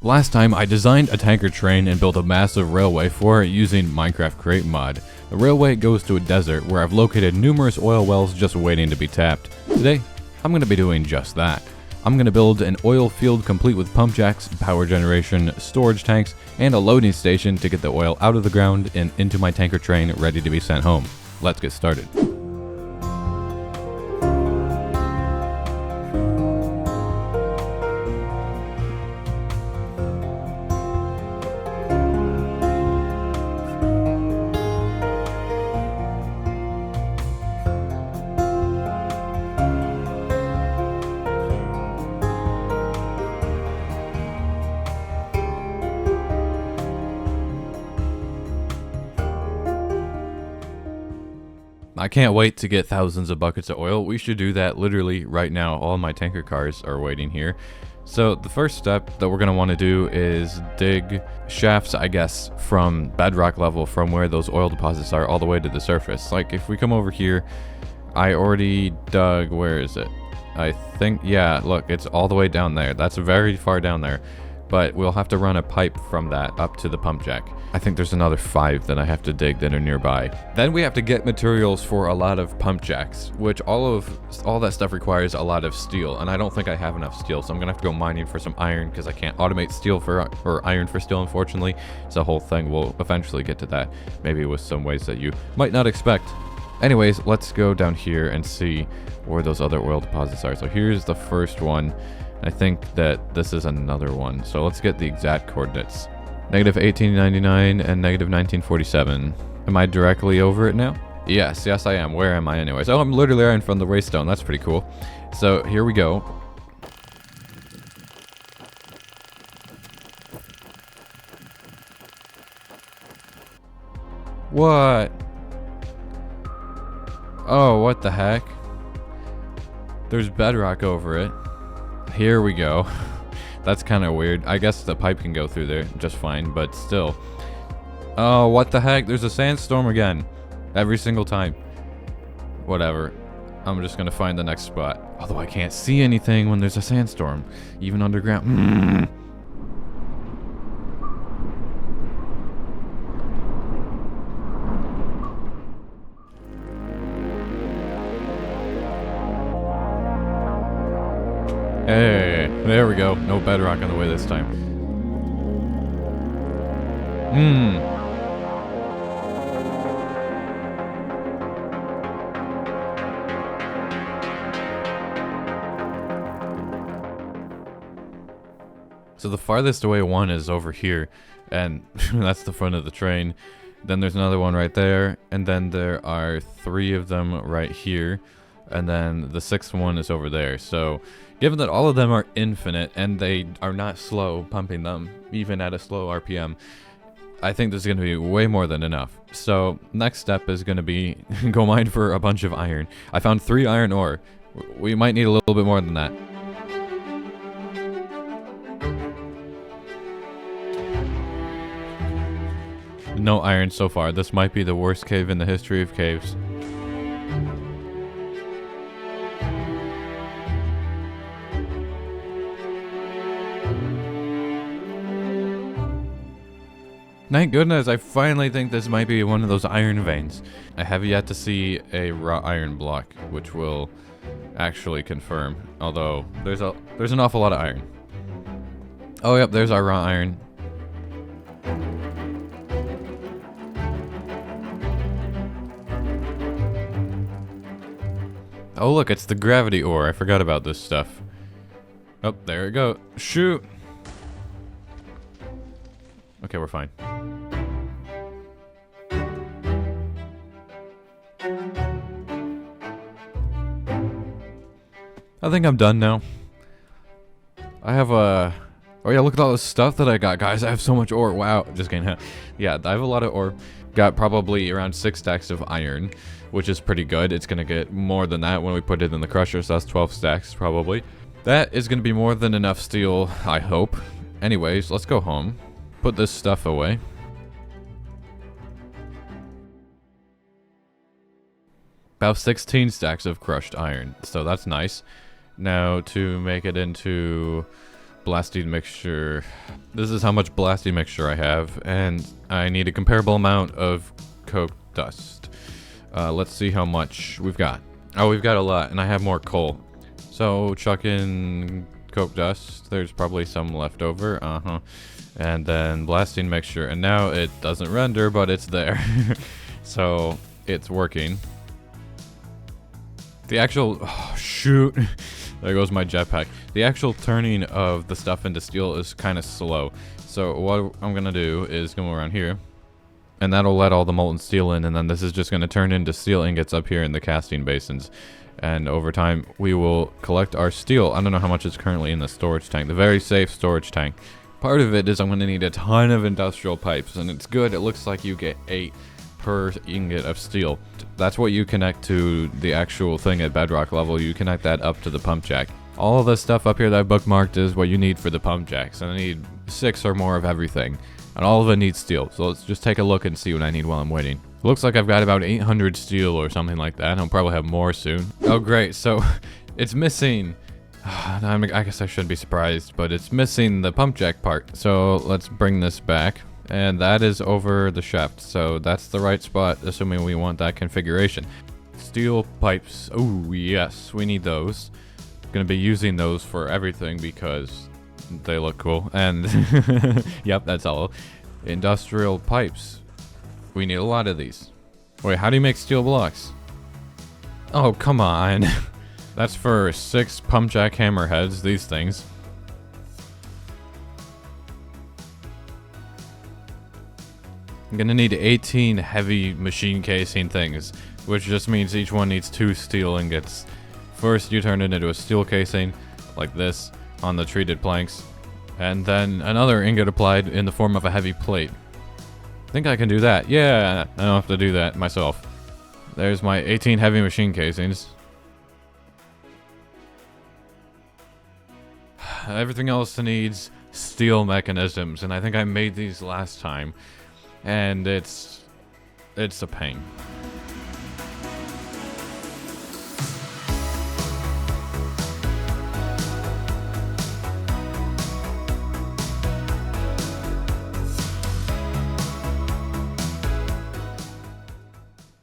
Last time, I designed a tanker train and built a massive railway for it using Minecraft Create mod. The railway goes to a desert where I've located numerous oil wells just waiting to be tapped. Today, I'm going to be doing just that. I'm going to build an oil field complete with pump jacks, power generation, storage tanks, and a loading station to get the oil out of the ground and into my tanker train ready to be sent home. Let's get started. I can't wait to get thousands of buckets of oil. We should do that literally right now. All my tanker cars are waiting here. So the first step that we're going to want to do is dig shafts, I guess, from bedrock level from where those oil deposits are all the way to the surface. Like if we come over here, I already dug, where is it? I think, yeah, look, it's all the way down there. That's very far down there. But we'll have to run a pipe from that up to the pump jack. I think there's another 5 that I have to dig that are nearby. Then we have to get materials for a lot of pump jacks, which all that stuff requires a lot of steel, and I don't think I have enough steel, so I'm gonna have to go mining for some iron because I can't automate steel or iron for steel, unfortunately. It's a whole thing. We'll eventually get to that, maybe with some ways that you might not expect. Anyways, let's go down here and see where those other oil deposits are. So here's the first one. I think that this is another one. So let's get the exact coordinates. Negative 1899 and negative 1947. Am I directly over it now? Yes, I am. Where am I anyways? Oh, I'm literally right in front of the waystone. That's pretty cool. So here we go. What? Oh, what the heck? There's bedrock over it. Here we go. That's kind of weird. I guess the pipe can go through there just fine, but still. Oh, what the heck? There's a sandstorm again. Every single time. Whatever. I'm just going to find the next spot. Although I can't see anything when there's a sandstorm. Even underground. Hey, there we go. No bedrock on the way this time. So the farthest away one is over here, and that's the front of the train. Then there's another one right there, and then there are 3 of them right here. And then the 6th one is over there. So given that all of them are infinite and they are not slow pumping them, even at a slow RPM, I think there's going to be way more than enough. So next step is going to be go mine for a bunch of iron. I found 3 iron ore. We might need a little bit more than that. No iron so far. This might be the worst cave in the history of caves. Thank goodness, I finally think this might be one of those iron veins. I have yet to see a raw iron block, which will actually confirm. Although, there's an awful lot of iron. Oh, yep, there's our raw iron. Oh, look, it's the gravity ore. I forgot about this stuff. Oh, there it goes. Shoot! Okay, we're fine. I think I'm done now. I have a... Oh yeah, look at all this stuff that I got, guys. I have so much ore. Wow. Just kidding. Yeah, I have a lot of ore. Got probably around 6 stacks of iron, which is pretty good. It's going to get more than that when we put it in the crusher, so that's 12 stacks probably. That is going to be more than enough steel, I hope. Anyways, let's go home. Put this stuff away. About 16 stacks of crushed iron, so that's nice. Now to make it into blasting mixture. This is how much blasting mixture I have, and I need a comparable amount of coke dust. Let's see how much we've got. Oh, we've got a lot, and I have more coal. So chuck in coke dust. There's probably some left over. And then blasting mixture, and now it doesn't render, but it's there. So it's working. The actual, oh shoot, there goes my jetpack. The actual turning of the stuff into steel is kind of slow. So what I'm gonna do is go around here, and that'll let all the molten steel in, and then this is just gonna turn into steel ingots up here in the casting basins. And over time, we will collect our steel. I don't know how much is currently in the storage tank, the very safe storage tank. Part of it is I'm gonna need a ton of industrial pipes, and it's good. It looks like you get 8 per ingot of steel. That's what you connect to the actual thing at bedrock level. You connect that up to the pump jack. All of the stuff up here that I bookmarked is what you need for the pump jacks, and I need 6 or more of everything, and all of it needs steel. So let's just take a look and see what I need while I'm waiting. Looks like I've got about 800 steel or something like that. I'll probably have more soon. Oh great, so it's missing. I guess I shouldn't be surprised, but it's missing the pump jack part. So let's bring this back. And that is over the shaft, so that's the right spot, assuming we want that configuration. Steel pipes, oh yes, we need those. Gonna be using those for everything because they look cool, and yep, that's all. Industrial pipes, we need a lot of these. Wait, how do you make steel blocks? Oh, come on. That's for 6 pump jack hammer heads, these things. I'm gonna need 18 heavy machine casing things, which just means each one needs 2 steel ingots. First, you turn it into a steel casing, like this, on the treated planks, and then another ingot applied in the form of a heavy plate. I think I can do that. Yeah, I don't have to do that myself. There's my 18 heavy machine casings. Everything else needs steel mechanisms, and I think I made these last time. And it's a pain.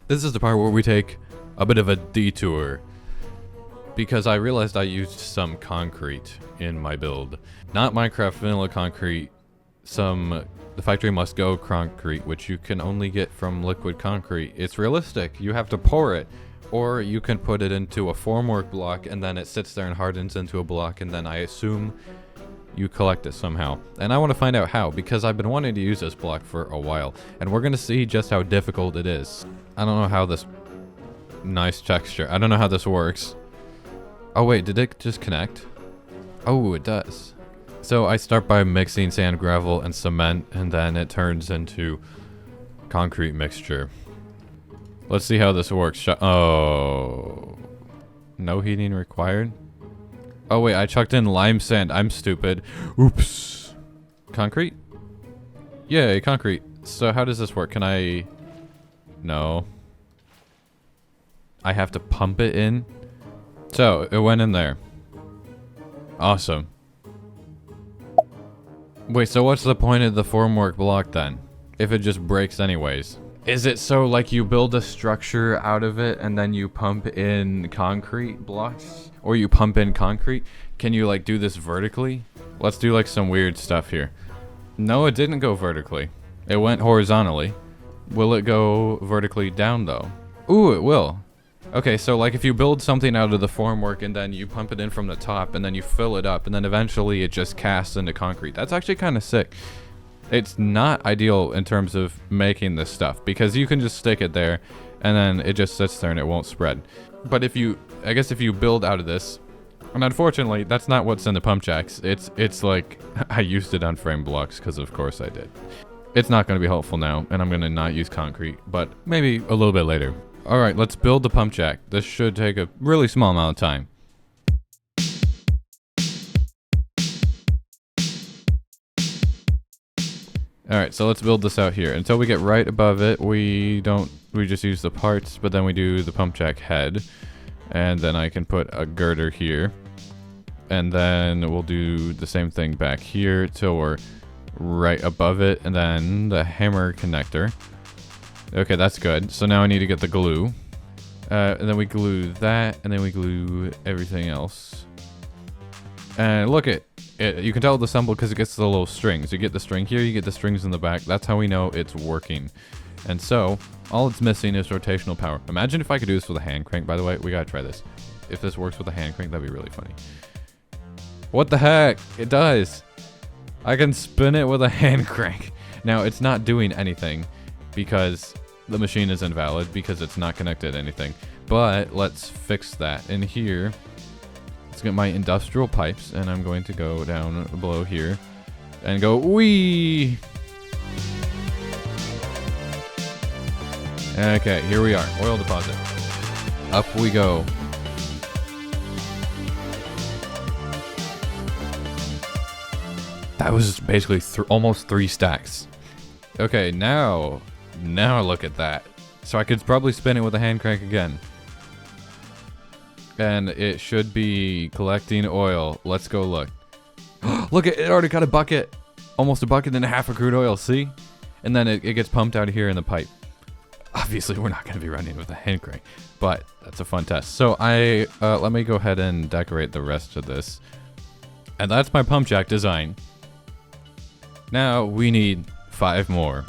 This is the part where we take a bit of a detour, because I realized I used some concrete in my build. Not Minecraft vanilla concrete, the factory must go concrete, which you can only get from liquid concrete. It's realistic. You have to pour it, or you can put it into a formwork block, and then it sits there and hardens into a block, and then I assume you collect it somehow. And I want to find out how, because I've been wanting to use this block for a while, and we're going to see just how difficult it is. I don't know how this... Nice texture. I don't know how this works. Oh wait, did it just connect? Oh, it does. So I start by mixing sand, gravel, and cement, and then it turns into concrete mixture. Let's see how this works. Oh. No heating required? Oh wait, I chucked in lime sand. I'm stupid. Oops. Concrete? Yay, concrete. So how does this work? Can I... No. I have to pump it in? So, it went in there. Awesome. Wait, so what's the point of the formwork block then? If it just breaks anyways? Is it so like you build a structure out of it and then you pump in concrete blocks? Or you pump in concrete? Can you like do this vertically? Let's do like some weird stuff here. No, it didn't go vertically. It went horizontally. Will it go vertically down though? Ooh, it will. Okay, so like if you build something out of the formwork and then you pump it in from the top and then you fill it up and then eventually it just casts into concrete. That's actually kind of sick. It's not ideal in terms of making this stuff because you can just stick it there and then it just sits there and it won't spread. But if you, I guess if you build out of this, and unfortunately that's not what's in the pump jacks. It's like, I used it on frame blocks because of course I did. It's not going to be helpful now and I'm going to not use concrete, but maybe a little bit later. Alright, let's build the pump jack. This should take a really small amount of time. Alright, so let's build this out here. Until we get right above it, we just use the parts, but then we do the pump jack head. And then I can put a girder here. and then we'll do the same thing back here till we're right above it, and then the hammer connector. Okay, that's good. So now I need to get the glue. And then we glue that, and then we glue everything else. And look at it. You can tell it's assembled because it gets the little strings. You get the string here, you get the strings in the back. That's how we know it's working. And so, all it's missing is rotational power. Imagine if I could do this with a hand crank, by the way. We gotta try this. If this works with a hand crank, that'd be really funny. What the heck? It does. I can spin it with a hand crank. Now, it's not doing anything because the machine is invalid because it's not connected to anything. But let's fix that. In here, let's get my industrial pipes, and I'm going to go down below here and go wee. Okay, here we are. Oil deposit. Up we go. That was basically almost 3 stacks. Okay, now look at that. So I could probably spin it with a hand crank again. And it should be collecting oil. Let's go look. Look, it already got a bucket. Almost a bucket and a half of crude oil, see? And then it gets pumped out of here in the pipe. Obviously, we're not going to be running with a hand crank, but that's a fun test. So let me go ahead and decorate the rest of this. And that's my pump jack design. Now we need 5 more.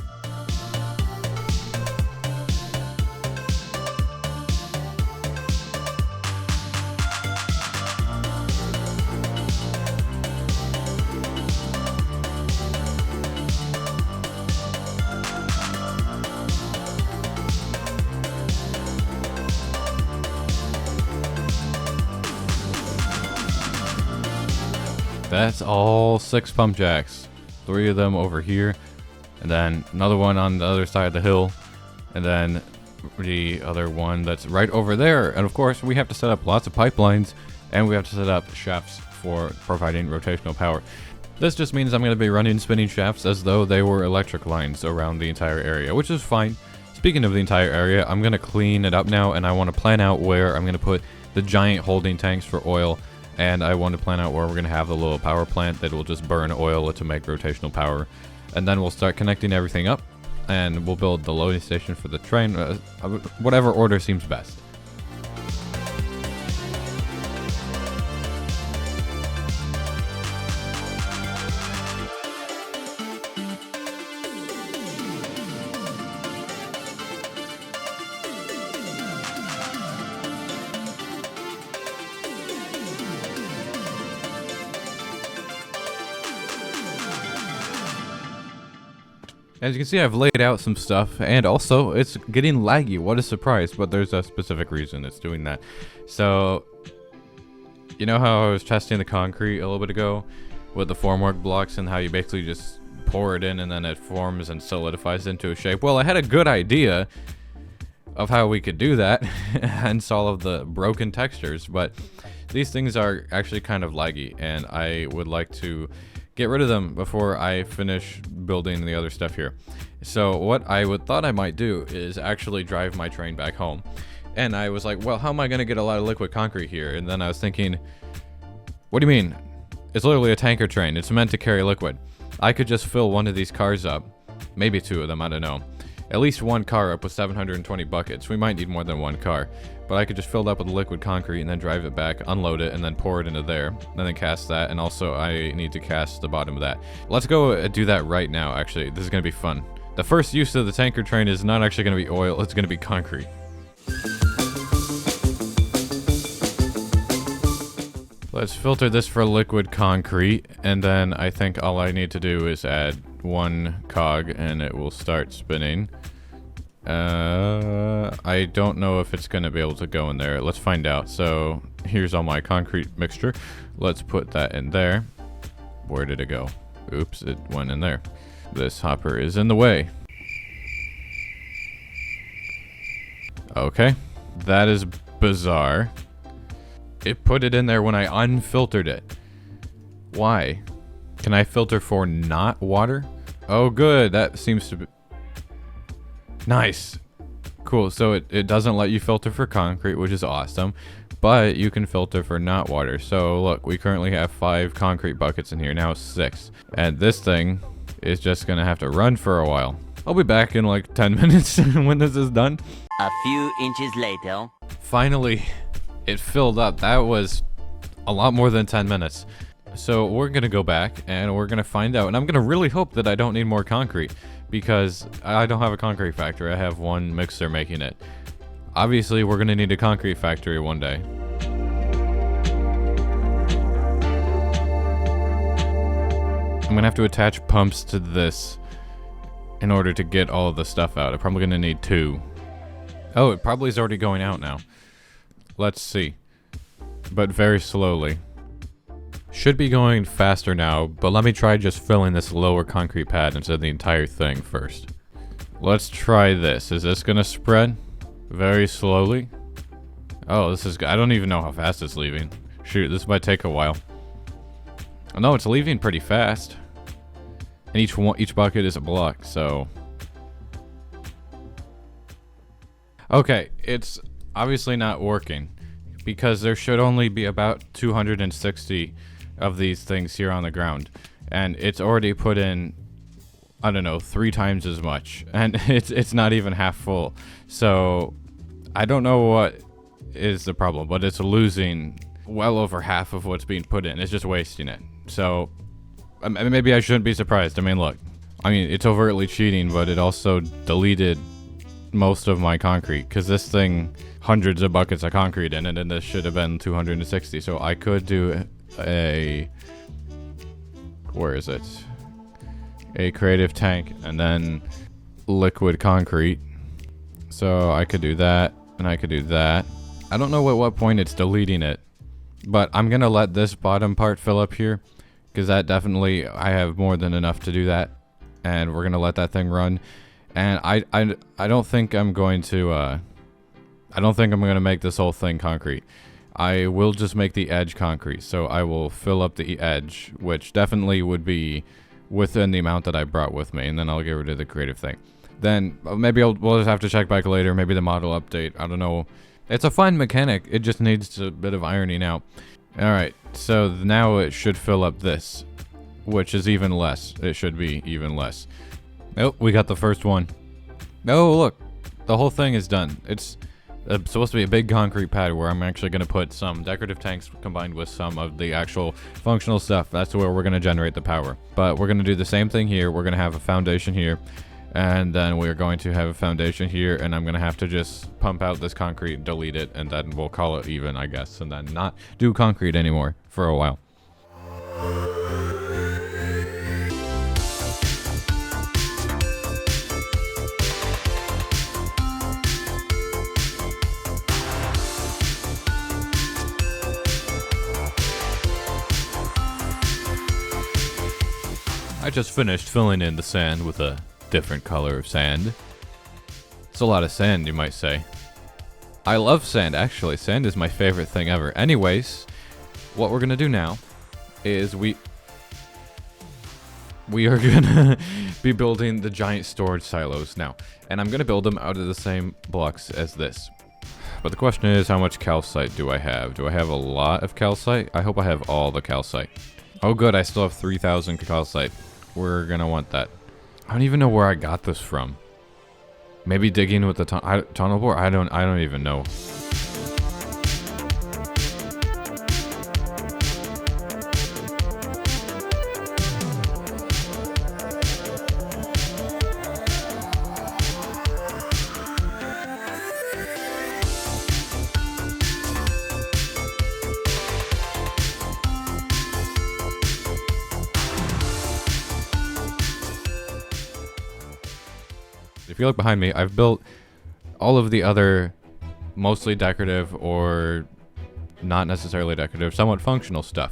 That's all 6 pump jacks. 3 of them over here, and then another one on the other side of the hill, and then the other one that's right over there. And of course, we have to set up lots of pipelines, and we have to set up shafts for providing rotational power. This just means I'm going to be running spinning shafts as though they were electric lines around the entire area, which is fine. Speaking of the entire area, I'm going to clean it up now, and I want to plan out where I'm going to put the giant holding tanks for oil. And I want to plan out where we're going to have the little power plant that will just burn oil to make rotational power. And then we'll start connecting everything up, and we'll build the loading station for the train, whatever order seems best. As you can see, I've laid out some stuff, and also it's getting laggy. What a surprise, but there's a specific reason it's doing that. So, you know how I was testing the concrete a little bit ago with the formwork blocks and how you basically just pour it in and then it forms and solidifies into a shape? Well, I had a good idea of how we could do that, hence all of the broken textures, but these things are actually kind of laggy, and I would like to get rid of them before I finish building the other stuff here. So what I thought I might do is actually drive my train back home. And I was like, well, how am I going to get a lot of liquid concrete here? And then I was thinking, what do you mean? It's literally a tanker train. It's meant to carry liquid. I could just fill one of these cars up. Maybe 2 of them, I don't know. At least 1 car up with 720 buckets. We might need more than 1 car. But I could just fill it up with liquid concrete and then drive it back, unload it, and then pour it into there. And then cast that, and also I need to cast the bottom of that. Let's go do that right now, actually. This is going to be fun. The first use of the tanker train is not actually going to be oil, it's going to be concrete. Let's filter this for liquid concrete, and then I think all I need to do is add 1 cog and it will start spinning. I don't know if it's going to be able to go in there. Let's find out. So here's all my concrete mixture. Let's put that in there. Where did it go? Oops, it went in there. This hopper is in the way. Okay, that is bizarre. It put it in there when I unfiltered it. Why? Can I filter for not water? Oh good, that seems to be... Nice. Cool, so it doesn't let you filter for concrete, which is awesome. but you can filter for not water. So look, we currently have 5 concrete buckets in here, now 6. And this thing is just gonna have to run for a while. I'll be back in like 10 minutes when this is done. A few inches later. Finally, it filled up. That was a lot more than 10 minutes. So we're gonna go back and we're gonna find out. And I'm gonna really hope that I don't need more concrete, because I don't have a concrete factory. I have one mixer making it. Obviously, we're gonna need a concrete factory one day. I'm gonna have to attach pumps to this in order to get all of the stuff out. I'm probably gonna need 2. Oh, it probably is already going out now. Let's see. But very slowly. Should be going faster now, but let me try just filling this lower concrete pad instead of the entire thing first. Let's try this. Is this gonna spread? Very slowly. Oh, this is... I don't even know how fast it's leaving. Shoot, this might take a while. Oh, no, it's leaving pretty fast. And each bucket is a block, so... Okay, it's obviously not working, because there should only be about 260 of these things here on the ground. And it's already put in, I don't know, 3 times as much. And it's not even half full. So, I don't know what is the problem, but it's losing well over half of what's being put in. It's just wasting it. So... maybe I shouldn't be surprised. I mean, look. I mean, it's overtly cheating, but it also deleted most of my concrete. Because this thing, hundreds of buckets of concrete in it, and this should have been 260. So I could do a... where is it? A creative tank, and then liquid concrete. So I could do that, and I could do that. I don't know at what point it's deleting it. But I'm going to let this bottom part fill up here. Because that definitely, I have more than enough to do that. And we're going to let that thing run. And I don't think I'm going to, I don't think I'm going to make this whole thing concrete. I will just make the edge concrete. So I will fill up the edge, which definitely would be within the amount that I brought with me. And then I'll get rid of the creative thing. Then maybe we'll just have to check back later. Maybe the model update. I don't know. It's a fine mechanic. It just needs a bit of ironing out. Alright, so now it should fill up this, which is even less. It should be even less. Oh, we got the first one. Oh, look, the whole thing is done. It's supposed to be a big concrete pad where I'm actually going to put some decorative tanks combined with some of the actual functional stuff. That's where we're going to generate the power. But we're going to do the same thing here. We're going to have a foundation here. And then we're going to have a foundation here, and I'm going to have to just pump out this concrete, delete it, and then we'll call it even, I guess, and then not do concrete anymore for a while. I just finished filling in the sand with a different color of sand. It's a lot of sand, you might say. I love sand, actually. Sand is my favorite thing ever. Anyways, what we're gonna do now is we are gonna be building the giant storage silos now. And I'm gonna build them out of the same blocks as this. But the question is, how much calcite do I have? Do I have a lot of calcite? I hope I have all the calcite. Oh good, I still have 3,000 calcite. We're gonna want that. I don't even know where I got this from. Maybe digging with the tunnel bore? I don't even know. If you look behind me, I've built all of the other mostly decorative or not necessarily decorative, somewhat functional stuff.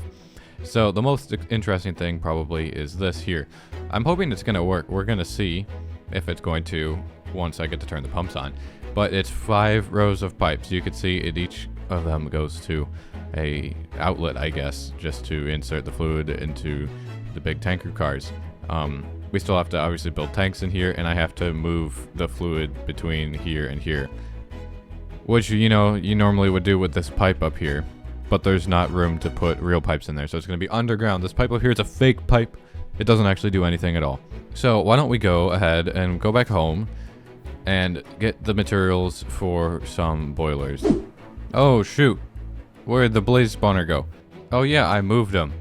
So the most interesting thing probably is this here. I'm hoping it's going to work. We're going to see if it's going to once I get to turn the pumps on. But it's 5 rows of pipes. You can see it, each of them goes to a outlet, I guess, just to insert the fluid into the big tanker cars. We still have to obviously build tanks in here, and I have to move the fluid between here and here, which, you know, you normally would do with this pipe up here, but there's not room to put real pipes in there, so it's going to be underground. This pipe up here is a fake pipe. It doesn't actually do anything at all. So why don't we go ahead and go back home and get the materials for some boilers. Oh shoot, where'd the blaze spawner go? Oh yeah, I moved them.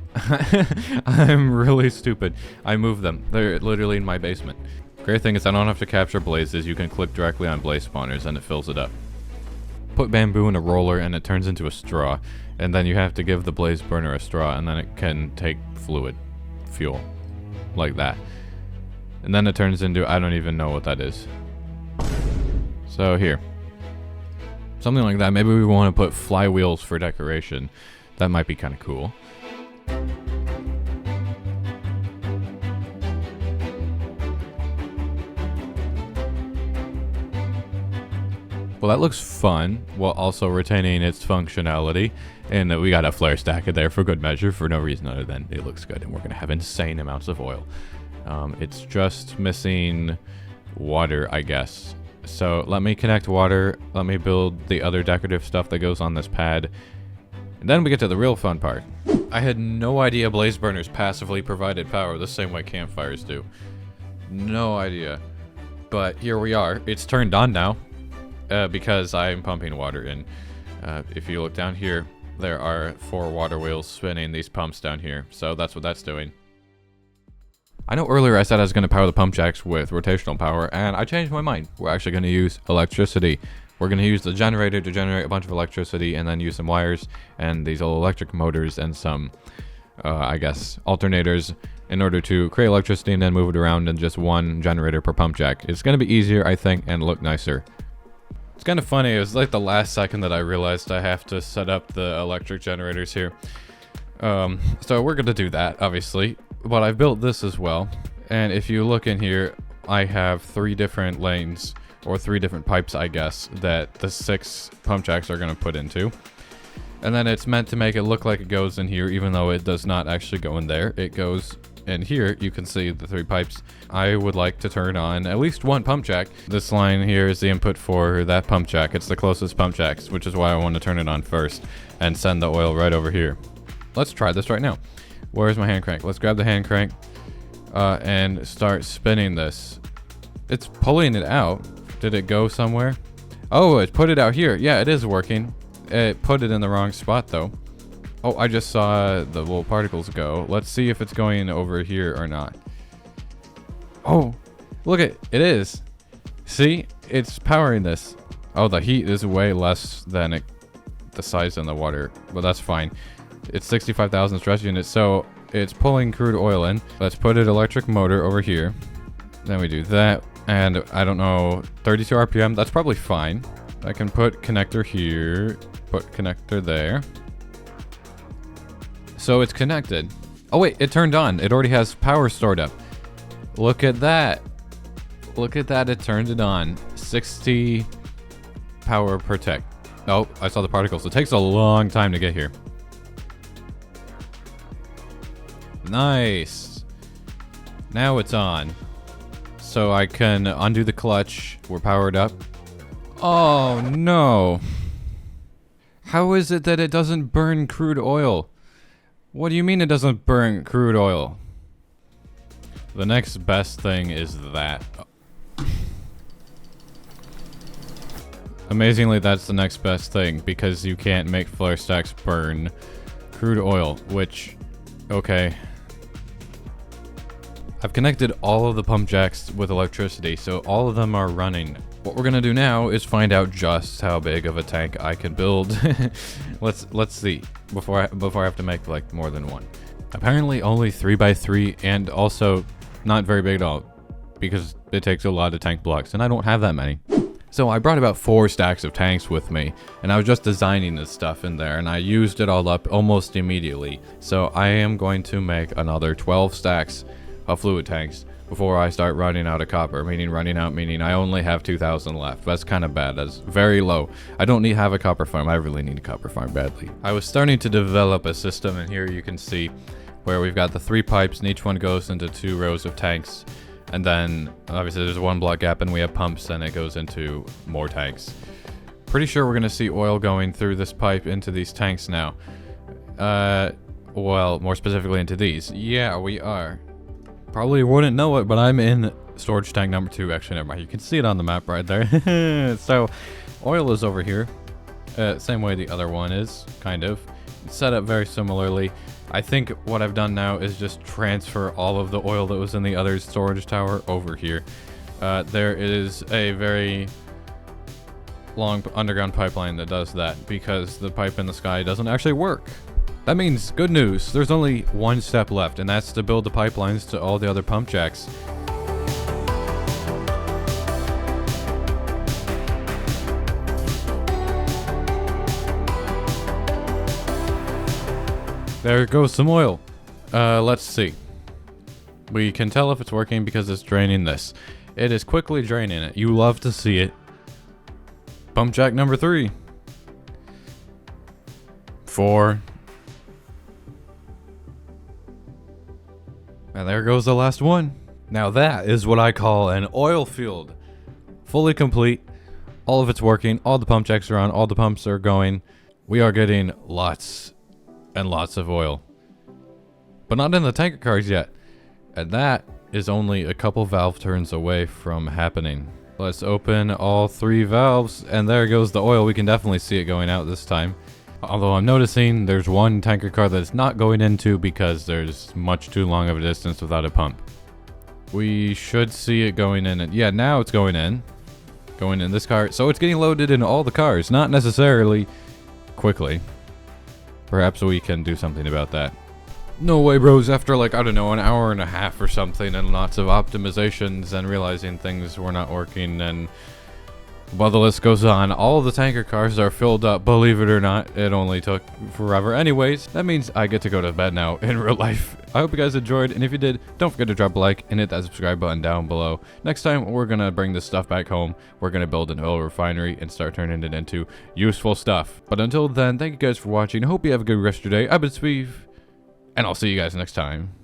I'm really stupid. I moved them. They're literally in my basement. Great thing is I don't have to capture blazes. You can click directly on blaze spawners and it fills it up. Put bamboo in a roller and it turns into a straw, and then you have to give the blaze burner a straw, and then it can take fluid fuel like that, and then it turns into, I don't even know what that is. So here, something like that. Maybe we want to put flywheels for decoration. That might be kind of cool. Well, that looks fun, while also retaining its functionality. And we got a flare stack in there for good measure, for no reason other than it looks good, and we're going to have insane amounts of oil. It's just missing water, I guess. So let me connect water, let me build the other decorative stuff that goes on this pad, and then we get to the real fun part. I had no idea blaze burners passively provided power the same way campfires do. No idea. But here we are. It's turned on now. Because I'm pumping water in. If you look down here, there are 4 water wheels spinning these pumps down here, so that's what that's doing. I know earlier I said I was going to power the pump jacks with rotational power, and I changed my mind. We're actually going to use electricity. We're going to use the generator to generate a bunch of electricity, and then use some wires and these little electric motors and some, I guess, alternators in order to create electricity and then move it around in just one generator per pump jack. It's going to be easier, I think, and look nicer. It's kind of funny, it was like the last second that I realized I have to set up the electric generators here. So we're going to do that, obviously. But I've built this as well. And if you look in here, I have 3 different lanes, or 3 different pipes, I guess, that the 6 pump jacks are going to put into. And then it's meant to make it look like it goes in here, even though it does not actually go in there. It goes in here. You can see the 3 pipes. I would like to turn on at least 1 pump jack. This line here is the input for that pump jack. It's the closest pump jacks, which is why I want to turn it on first and send the oil right over here. Let's try this right now. Where's my hand crank? Let's grab the hand crank and start spinning this. It's pulling it out. Did it go somewhere? Oh, it put it out here. Yeah, it is working. It put it in the wrong spot though. Oh, I just saw the little particles go. Let's see if it's going over here or not. Oh, look it is. See, it's powering this. Oh, the heat is way less than the size in the water, but that's fine. It's 65,000 stress units, so it's pulling crude oil in. Let's put an electric motor over here. Then we do that, and I don't know, 32 RPM, that's probably fine. I can put connector here, put connector there. So it's connected. Oh wait, it turned on. It already has power stored up. Look at that. Look at that, it turned it on. 60 power per tick. Oh, I saw the particles. It takes a long time to get here. Nice. Now it's on. So I can undo the clutch. We're powered up. Oh no. How is it that it doesn't burn crude oil? What do you mean it doesn't burn crude oil? The next best thing is that. Amazingly, that's the next best thing, because you can't make flare stacks burn crude oil, which, okay. I've connected all of the pump jacks with electricity, so all of them are running. What we're gonna do now is find out just how big of a tank I can build. Let's see before I have to make like more than one. Apparently only 3x3, and also not very big at all, because it takes a lot of tank blocks, and I don't have that many. So I brought about 4 stacks of tanks with me, and I was just designing this stuff in there, and I used it all up almost immediately. So I am going to make another 12 stacks of fluid tanks before I start running out of copper, meaning I only have 2,000 left. That's kind of bad. That's very low. I don't need to have a copper farm. I really need a copper farm badly. I was starting to develop a system, and here you can see where we've got the 3 pipes, and each one goes into 2 rows of tanks. And then obviously there's 1 block gap, and we have pumps, and it goes into more tanks. Pretty sure we're gonna see oil going through this pipe into these tanks now. Well, more specifically into these. Yeah, we are. Probably wouldn't know it, but I'm in storage tank number 2. Actually, never mind. You can see it on the map right there. So, oil is over here. Same way the other one is, kind of. It's set up very similarly. I think what I've done now is just transfer all of the oil that was in the other storage tower over here. There is a very long underground pipeline that does that because the pipe in the sky doesn't actually work. That means good news. There's only one step left, and that's to build the pipelines to all the other pump jacks. There goes some oil. Let's see. We can tell if it's working because it's draining this. It is quickly draining it. You love to see it. Pump jack number 3. 4. And there goes the last one. Now that is what I call an oil field. Fully complete. All of it's working. All the pump jacks are on. All the pumps are going. We are getting lots and lots of oil. But not in the tanker cars yet. And that is only a couple valve turns away from happening. Let's open all 3 valves, and there goes the oil. We can definitely see it going out this time. Although I'm noticing there's one tanker car that it's not going into because there's much too long of a distance without a pump. We should see it going in. And yeah, now it's going in. Going in this car. So it's getting loaded in all the cars, not necessarily quickly. Perhaps we can do something about that. No way, bros. After like, I don't know, an hour and a half or something and lots of optimizations and realizing things were not working, and while the list goes on, all the tanker cars are filled up. Believe it or not, it only took forever. Anyways, that means I get to go to bed now in real life. I hope you guys enjoyed, and if you did, don't forget to drop a like and hit that subscribe button down below. Next time, we're going to bring this stuff back home. We're going to build an oil refinery and start turning it into useful stuff. But until then, thank you guys for watching. I hope you have a good rest of your day. I've been Sbeev, and I'll see you guys next time.